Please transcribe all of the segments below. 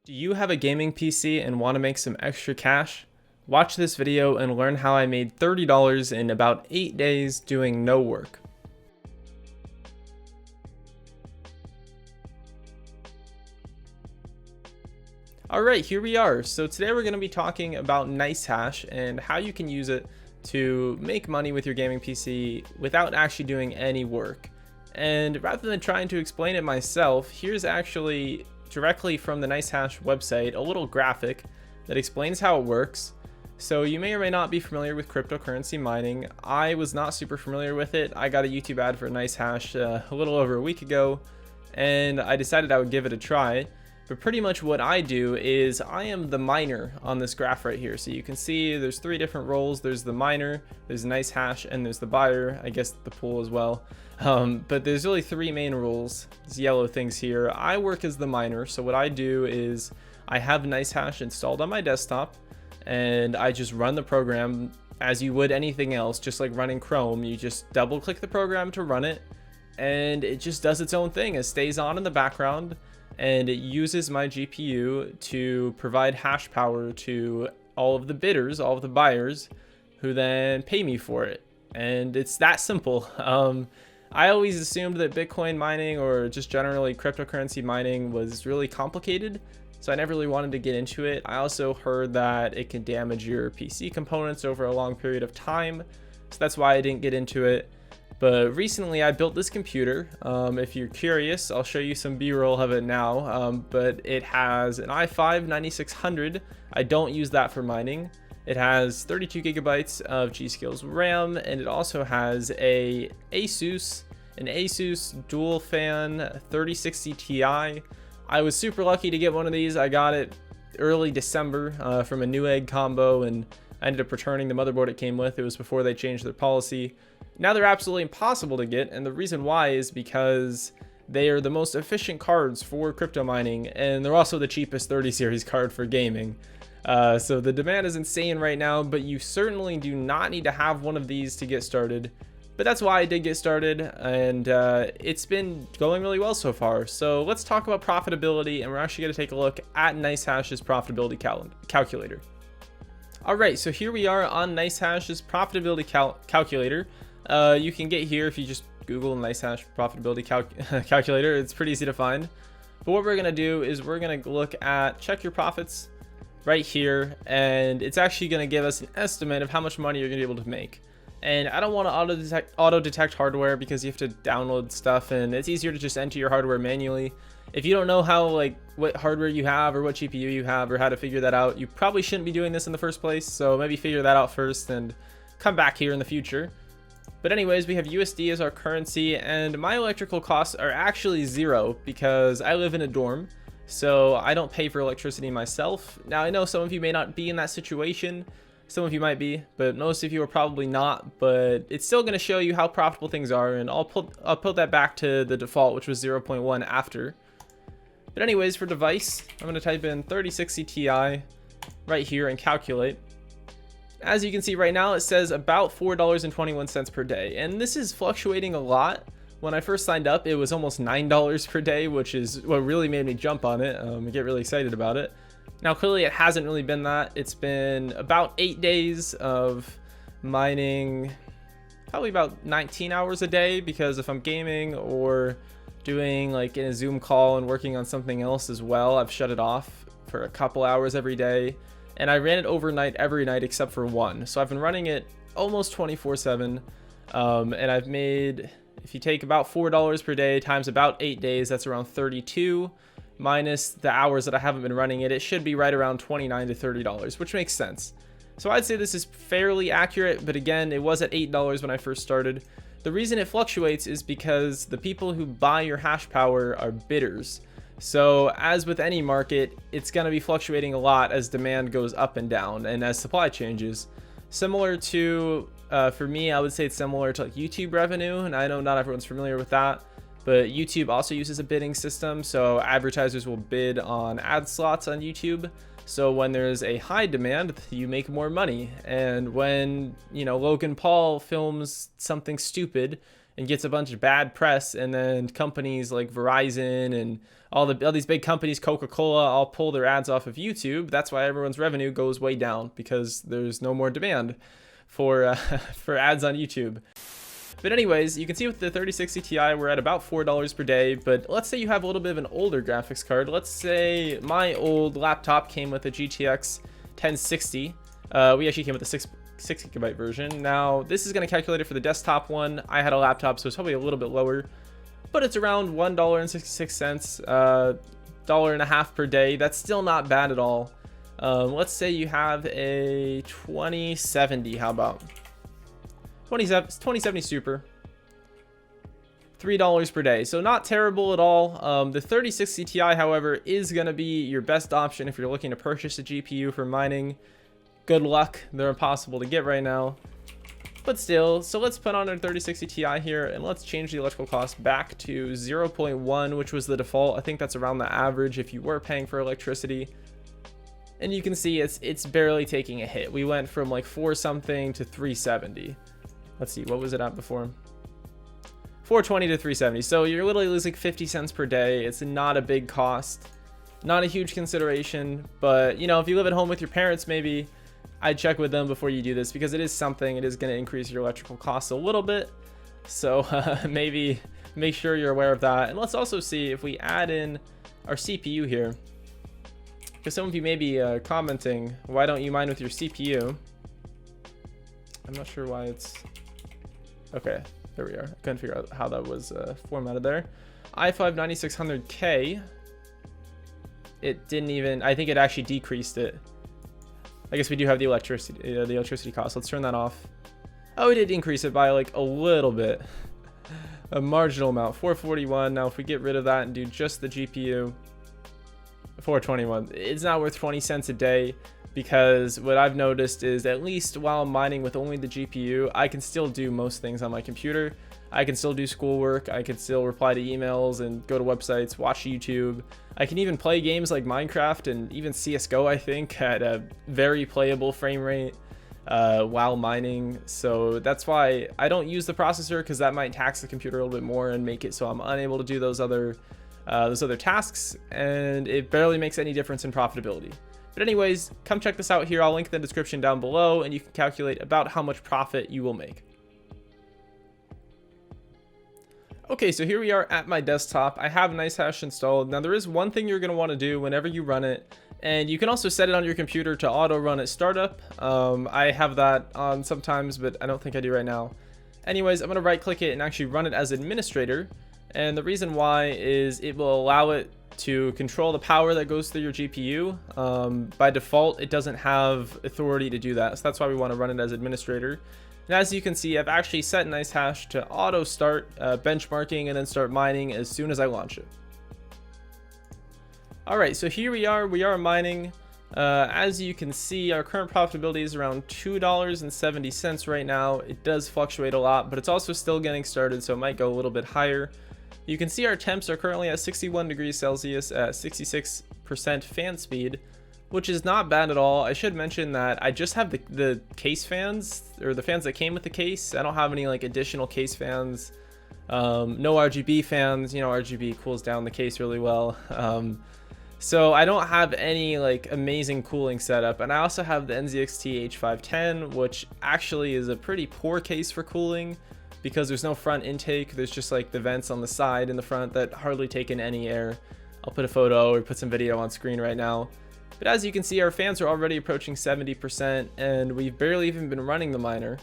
Do you have a gaming PC and want to make some extra cash? Watch this video and learn how I made $30 in about 8 days doing no work. Alright, here we are. So today we're going to be talking about NiceHash and how you can use it to make money with your gaming PC without actually doing any work. And rather than trying to explain it myself, here's actually directly from the NiceHash website a little graphic that explains how it works. So you may or may not be familiar with cryptocurrency mining. I was not super familiar with it. I got a YouTube ad for NiceHash a little over a week ago, and I decided I would give it a try. But pretty much what I do is I am the miner on this graph right here. So you can see there's three different roles. There's the miner, there's NiceHash, and there's the buyer, I guess the pool as well. But there's really three main rules, these yellow things here. I work as the miner, so what I do is I have NiceHash installed on my desktop, and I just run the program as you would anything else, just like running Chrome. You just double click the program to run it, and it just does its own thing. It stays on in the background, and it uses my GPU to provide hash power to all of the bidders, all of the buyers, who then pay me for it. And it's that simple. I always assumed that Bitcoin mining or just generally cryptocurrency mining was really complicated, so I never really wanted to get into it. I also heard that it can damage your PC components over a long period of time, so that's why I didn't get into it. But recently I built this computer. If you're curious, I'll show you some B-roll of it now, but it has an i5-9600. I don't use that for mining. It has 32 gigabytes of G.Skills RAM, and it also has an Asus dual fan 3060 Ti. I was super lucky to get one of these. I got it early December from a Newegg combo, and I ended up returning the motherboard it came with. It was before they changed their policy. Now they're absolutely impossible to get, and the reason why is because they are the most efficient cards for crypto mining, and they're also the cheapest 30 series card for gaming. So the demand is insane right now, but you certainly do not need to have one of these to get started. But that's why I did get started, and it's been going really well so far. So let's talk about profitability, and we're actually going to take a look at NiceHash's profitability calculator. Alright, so here we are on NiceHash's profitability calculator. You can get here if you just Google NiceHash profitability calculator. It's pretty easy to find. But what we're going to do is we're going to look at check your profits right here, and it's actually going to give us an estimate of how much money you're going to be able to make. And I don't want to auto detect hardware because you have to download stuff, and it's easier to just enter your hardware manually. If you don't know how, what hardware you have or what GPU you have or how to figure that out, you probably shouldn't be doing this in the first place. So maybe figure that out first and come back here in the future. But anyways, we have USD as our currency, and my electrical costs are actually zero because I live in a dorm. So I don't pay for electricity myself. Now I know some of you may not be in that situation. Some of you might be, but most of you are probably not. But it's still going to show you how profitable things are, and I'll put that back to the default, which was 0.1 after. But anyways, for device, I'm going to type in 3060 Ti right here and calculate. As you can see right now, it says about $4.21 per day, and this is fluctuating a lot. When I first signed up, it was almost $9 per day, which is what really made me jump on it and get really excited about it. Now, clearly it hasn't really been that. It's been about 8 days of mining, probably about 19 hours a day, because if I'm gaming or doing in a Zoom call and working on something else as well, I've shut it off for a couple hours every day. And I ran it overnight every night except for one. So I've been running it almost 24/7, and I've made, if you take about $4 per day times about 8 days, that's around 32 minus the hours that I haven't been running it. It should be right around $29 to $30, which makes sense. So I'd say this is fairly accurate, but again, it was at $8 when I first started. The reason it fluctuates is because the people who buy your hash power are bidders. So as with any market, it's going to be fluctuating a lot as demand goes up and down and as supply changes. Similar to, for me, I would say it's similar to YouTube revenue, and I know not everyone's familiar with that, but YouTube also uses a bidding system, so advertisers will bid on ad slots on YouTube. So when there's a high demand, you make more money, and when Logan Paul films something stupid and gets a bunch of bad press, and then companies like Verizon and all these big companies, Coca-Cola, all pull their ads off of YouTube. That's why everyone's revenue goes way down, because there's no more demand for for ads on YouTube. But anyways, you can see with the 3060 Ti, we're at about $4 per day. But let's say you have a little bit of an older graphics card. Let's say my old laptop came with a GTX 1060. We actually came with a 6 GB version. Now, this is going to calculate it for the desktop one. I had a laptop, so it's probably a little bit lower. But it's around $1.66, $1.50 per day. That's still not bad at all. Let's say you have a 2070. How about 2070 Super, $3 per day, so not terrible at all. The 3060 Ti, however, is going to be your best option if you're looking to purchase a GPU for mining. Good luck, they're impossible to get right now, but still. So let's put on our 3060 Ti here, and let's change the electrical cost back to 0.1, which was the default. I think that's around the average if you were paying for electricity. And you can see it's barely taking a hit. We went from like 4 something to 370. Let's see, what was it at before? 420 to 370. So you're literally losing 50 cents per day. It's not a big cost, not a huge consideration. But you know, if you live at home with your parents, maybe I'd check with them before you do this, because it is something. It is going to increase your electrical costs a little bit. So maybe make sure you're aware of that. And let's also see if we add in our CPU here, because some of you may be commenting, why don't you mine with your CPU? I'm not sure why it's... Okay, there we are. I couldn't figure out how that was formatted there. i5 9600K. It didn't even... I think it actually decreased it. I guess we do have the electricity cost. Let's turn that off. Oh, it did increase it by like a little bit. A marginal amount. 441. Now, if we get rid of that and do just the GPU, 421. It's not worth 20 cents a day. Because what I've noticed is, at least while I'm mining with only the GPU, I can still do most things on my computer. I can still do schoolwork. I can still reply to emails and go to websites, watch YouTube. I can even play games like Minecraft and even CSGO, I think, at a very playable frame rate while mining. So that's why I don't use the processor, because that might tax the computer a little bit more and make it so I'm unable to do those other tasks. And it barely makes any difference in profitability. But anyways, come check this out here. I'll link in the description down below, and you can calculate about how much profit you will make. Okay, so here we are at my desktop. I have NiceHash installed. Now, there is one thing you're going to want to do whenever you run it, and you can also set it on your computer to auto run at startup. I have that on sometimes, but I don't think I do right now. Anyways, I'm going to right click it and actually run it as administrator. And the reason why is it will allow it to control the power that goes through your GPU. By default, it doesn't have authority to do that. So that's why we want to run it as administrator. And as you can see, I've actually set NiceHash to auto start benchmarking and then start mining as soon as I launch it. All right, so here we are mining. As you can see, our current profitability is around $2.70 right now. It does fluctuate a lot, but it's also still getting started, so it might go a little bit higher. You can see our temps are currently at 61 degrees Celsius at 66% fan speed, which is not bad at all. I should mention that I just have the case fans, or the fans that came with the case. I don't have any like additional case fans. No RGB fans. You know, RGB cools down the case really well. So I don't have any like amazing cooling setup. And I also have the NZXT H510, which actually is a pretty poor case for cooling, because there's no front intake. There's just like the vents on the side and the front that hardly take in any air. I'll put a photo or put some video on screen right now. But as you can see, our fans are already approaching 70%, and we've barely even been running the miner.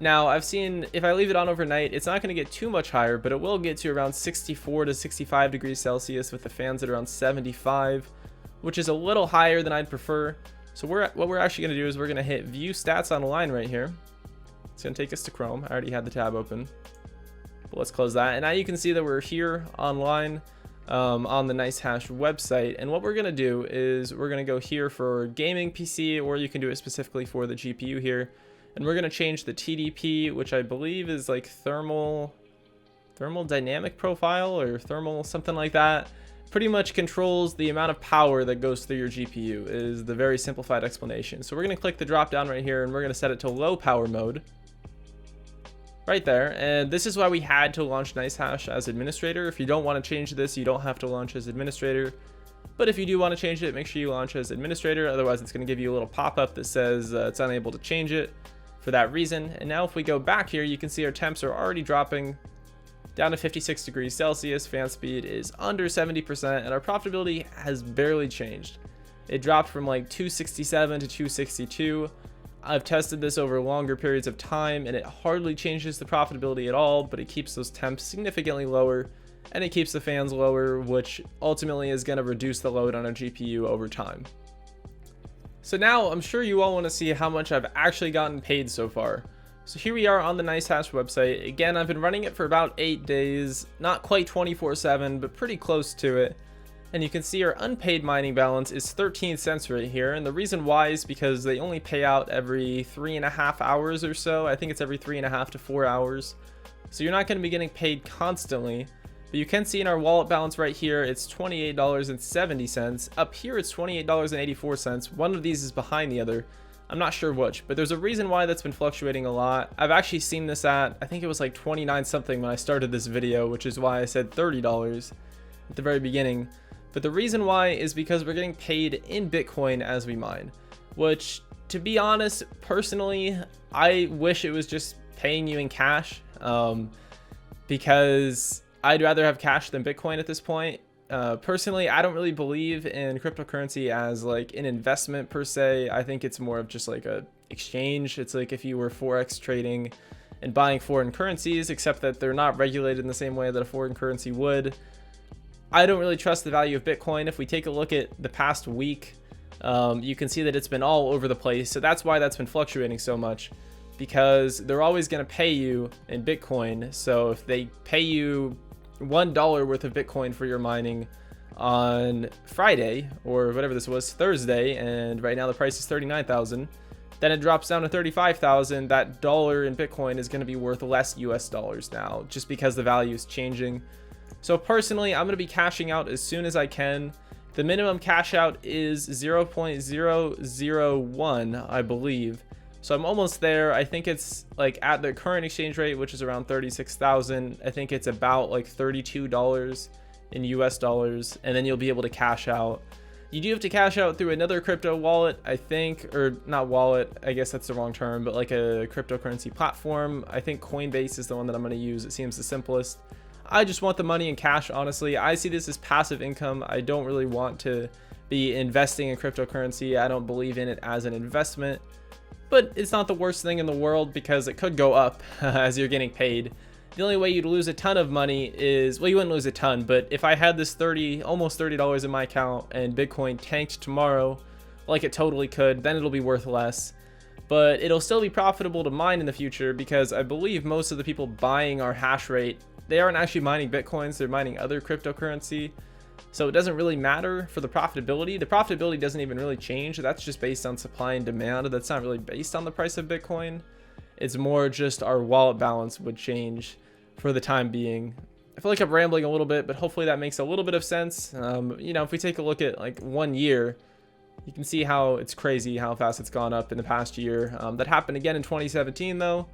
Now, I've seen if I leave it on overnight, it's not going to get too much higher, but it will get to around 64 to 65 degrees Celsius with the fans at around 75, which is a little higher than I'd prefer. So what we're actually going to do is we're going to hit view stats online right here. It's going to take us to Chrome. I already had the tab open, but let's close that. And now you can see that we're here online on the NiceHash website. And what we're going to do is we're going to go here for gaming PC, or you can do it specifically for the GPU here. And we're going to change the TDP, which I believe is like thermal dynamic profile or thermal something like that. Pretty much controls the amount of power that goes through your GPU, is the very simplified explanation. So we're going to click the drop down right here, and we're going to set it to low power mode. right there. And this is why we had to launch NiceHash as administrator. If you don't want to change this, you don't have to launch as administrator. But if you do want to change it, make sure you launch as administrator. Otherwise, it's going to give you a little pop-up that says it's unable to change it for that reason. And now if we go back here, you can see our temps are already dropping down to 56 degrees Celsius. Fan speed is under 70%, and our profitability has barely changed. It dropped from like 267 to 262. I've tested this over longer periods of time, and it hardly changes the profitability at all, but it keeps those temps significantly lower, and it keeps the fans lower, which ultimately is going to reduce the load on our GPU over time. So now I'm sure you all want to see how much I've actually gotten paid so far. So here we are on the NiceHash website. Again, I've been running it for about 8 days, not quite 24/7, but pretty close to it. And you can see our unpaid mining balance is 13 cents right here. And the reason why is because they only pay out every 3.5 hours or so. I think it's every 3.5 to 4 hours. So you're not going to be getting paid constantly. But you can see in our wallet balance right here, it's $28.70. Up here, it's $28.84. One of these is behind the other. I'm not sure which, but there's a reason why that's been fluctuating a lot. I've actually seen this at, I think it was like 29 something when I started this video, which is why I said $30 at the very beginning. But the reason why is because we're getting paid in Bitcoin as we mine, which, to be honest, personally, I wish it was just paying you in cash, because I'd rather have cash than Bitcoin at this point. Personally, I don't really believe in cryptocurrency as like an investment per se. I think it's more of just like a exchange. It's like if you were Forex trading and buying foreign currencies, except that they're not regulated in the same way that a foreign currency would. I don't really trust the value of Bitcoin. If we take a look at the past week, you can see that it's been all over the place. So that's why that's been fluctuating so much, because they're always going to pay you in Bitcoin. So if they pay you $1 worth of Bitcoin for your mining on Friday, or whatever this was, Thursday, and right now the price is 39,000, then it drops down to 35,000, that dollar in Bitcoin is going to be worth less US dollars now, just because the value is changing. So personally, I'm going to be cashing out as soon as I can. The minimum cash out is 0.001, I believe. So I'm almost there. I think it's like at the current exchange rate, which is around 36,000. I think it's about like $32 in US dollars, and then you'll be able to cash out. You do have to cash out through another crypto wallet, I think, or not wallet, I guess that's the wrong term, but like a cryptocurrency platform. I think Coinbase is the one that I'm going to use. It seems the simplest. I just want the money in cash, honestly. I see this as passive income. I don't really want to be investing in cryptocurrency. I don't believe in it as an investment, but it's not the worst thing in the world because it could go up as you're getting paid. The only way you'd lose a ton of money is, well, you wouldn't lose a ton, but if I had this almost $30 in my account and Bitcoin tanked tomorrow, like it totally could, then it'll be worth less. But it'll still be profitable to mine in the future because I believe most of the people buying our hash rate, they aren't actually mining Bitcoins, they're mining other cryptocurrency. So it doesn't really matter for the profitability. The profitability doesn't even really change. That's just based on supply and demand. That's not really based on the price of Bitcoin. It's more just our wallet balance would change for the time being. I feel like I'm rambling a little bit, but hopefully that makes a little bit of sense. You know, if we take a look at like 1 year, you can see how it's crazy how fast it's gone up in the past year. That happened again in 2017 though,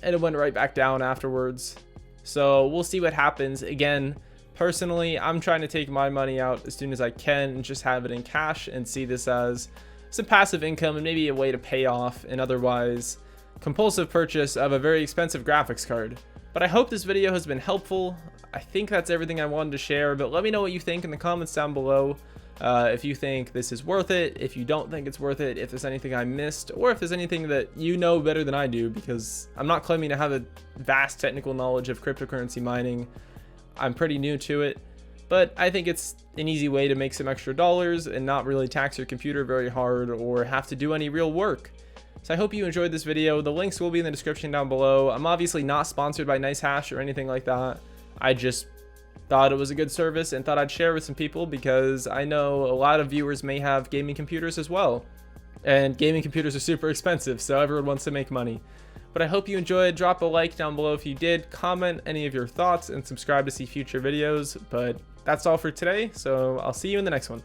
and it went right back down afterwards. So we'll see what happens. Again, personally, I'm trying to take my money out as soon as I can and just have it in cash and see this as some passive income and maybe a way to pay off an otherwise compulsive purchase of a very expensive graphics card. But I hope this video has been helpful. I think that's everything I wanted to share, but let me know what you think in the comments down below. If you think this is worth it, if you don't think it's worth it, if there's anything I missed, or if there's anything that you know better than I do, because I'm not claiming to have a vast technical knowledge of cryptocurrency mining. I'm pretty new to it, but I think it's an easy way to make some extra dollars and not really tax your computer very hard or have to do any real work. So I hope you enjoyed this video. The links will be in the description down below. I'm obviously not sponsored by NiceHash or anything like that. I just thought it was a good service and thought I'd share with some people because I know a lot of viewers may have gaming computers as well. And gaming computers are super expensive, so everyone wants to make money. But I hope you enjoyed. Drop a like down below if you did, comment any of your thoughts, and subscribe to see future videos. But that's all for today, so I'll see you in the next one.